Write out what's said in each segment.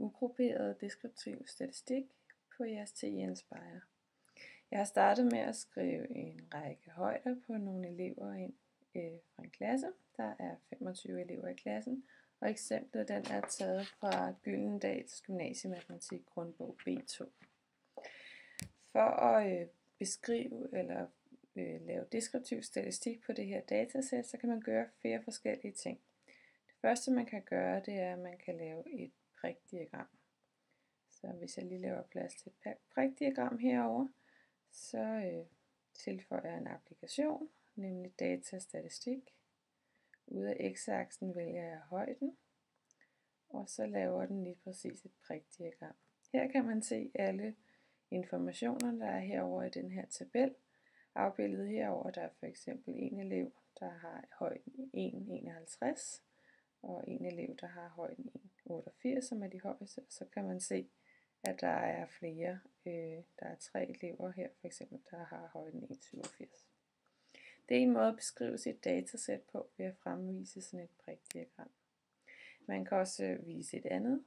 ugrupperet deskriptiv statistik på jeres TI Inspire. Jeg har startet med at skrive en række højder på nogle elever ind fra en klasse. Der er 25 elever i klassen, og eksemplet den er taget fra Gyldendals Gymnasiematematik grundbog B2. For at beskrive eller lave deskriptiv statistik på det her datasæt, så kan man gøre flere forskellige ting. Det første man kan gøre, det er, at man kan lave et prikdiagram. Så hvis jeg lige laver plads til et prikdiagram herover, så tilføjer jeg en applikation, nemlig datastatistik. Ude af x-aksen vælger jeg højden, og så laver den lige præcis et prikdiagram. Her kan man se alle informationer, der er herover i den her tabel. Afbilledet herover, der er for eksempel en elev, der har højden 1,51, og en elev, der har højden 1,88, som er de højeste. Så kan man se, at der er flere. Der er 3 elever her, for eksempel, der har højden 1,87. Det er en måde at beskrive sit datasæt på, ved at fremvise sådan et prikdiagram. Man kan også vise et andet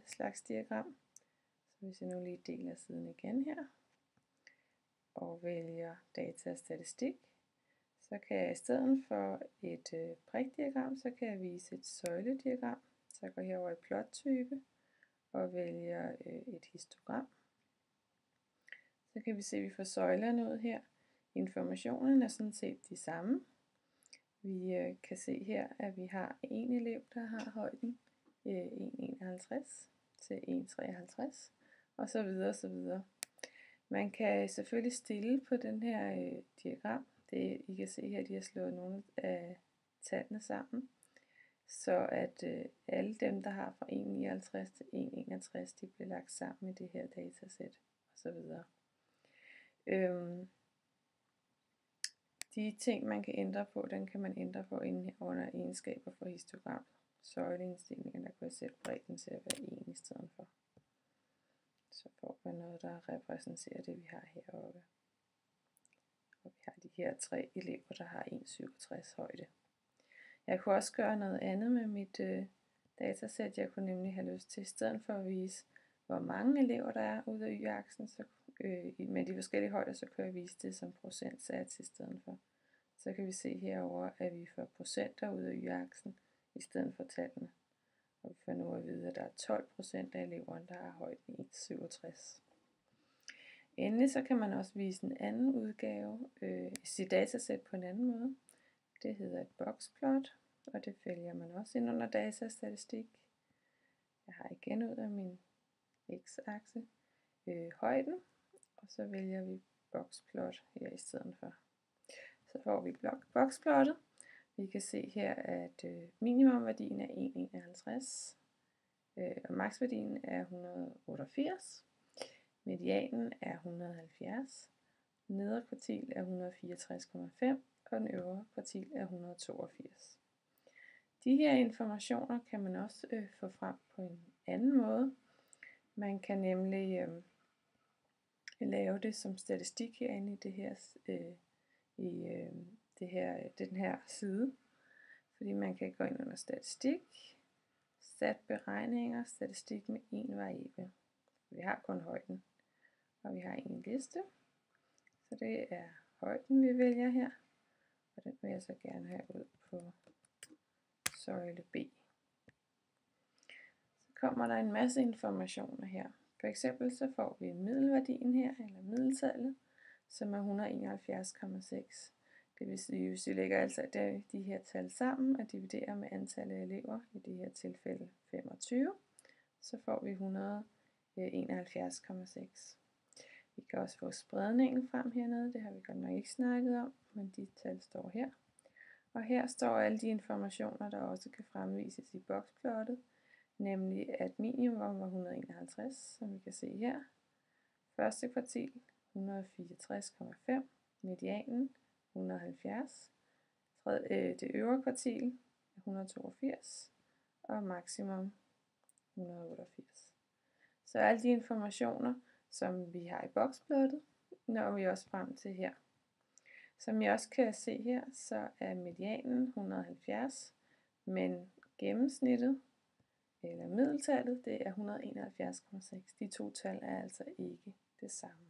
slags diagram. Så hvis jeg nu lige deler siden igen her, og vælger data og statistik, så kan jeg i stedet for et prikdiagram, så kan jeg vise et søjlediagram. Så jeg går herover i plottype og vælger et histogram. Så kan vi se, at vi får søjlerne ud her. Informationerne er sådan set de samme. Vi kan se her, at vi har en elev, der har højden 1,51 til 1,53 og så videre, så videre. Man kan selvfølgelig stille på den her diagram. I kan se her, at de har slået nogle af tallene sammen, så at alle dem, der har fra 1,59 til 1,61, de bliver lagt sammen i det her datasæt osv. De ting, man kan ændre på, den kan man ændre på under egenskaber for histogram. Søjleindstillinger, der kan jeg sætte bredden til at være 1 i stedet for. Så får man noget, der repræsenterer det, vi har heroppe. Og vi har de her 3 elever, der har 1,67 højde. Jeg kunne også gøre noget andet med mit datasæt. Jeg kunne nemlig have lyst til, i stedet for at vise, hvor mange elever der er ude af y-aksen, så med de forskellige højder, så kan jeg vise det som procentsats i stedet for. Så kan vi se herover, at vi får procenter ud af y-aksen i stedet for tallene. Og vi får nu at vide, at der er 12% af eleverne, der har højden 1,67. Endelig så kan man også vise en anden udgave i sit datasæt på en anden måde. Det hedder et boxplot, og det vælger man også ind under datastatistik. Jeg har igen ud af min x-akse højden, og så vælger vi boxplot her i stedet for. Så får vi boxplottet. Vi kan se her, at minimumværdien er 1,51, og maksværdien er 188. Medianen er 170. Nedre kvartil er 164,5, og den øvre kvartil er 182. De her informationer kan man også få frem på en anden måde. Man kan nemlig lave det som statistik herinde i den her side. Fordi man kan gå ind under statistik, stat beregninger, statistik med en variabel. Vi har kun højden, og vi har en liste. Så det er højden, vi vælger her, og den vil jeg så gerne have ud på søjle B. Så kommer der en masse informationer her. For eksempel så får vi middelværdien her, eller middeltallet, som er 171,6. Det vil sige, hvis vi lægger altså de her tal sammen og dividerer med antallet af elever, i det her tilfælde 25, så får vi 171,6. Vi kan også få spredningen frem hernede, det har vi godt nok ikke snakket om, men de tal står her. Og her står alle de informationer, der også kan fremvises i boxplottet, nemlig at minimum var 151, som vi kan se her. Første kvartil 164,5, medianen 170, det øvre kvartil 182 og maksimum 188. Så alle de informationer, som vi har i boxplottet, når vi også frem til her. Som I også kan se her, så er medianen 170, men gennemsnittet eller middeltallet, det er 171,6. De to tal er altså ikke det samme.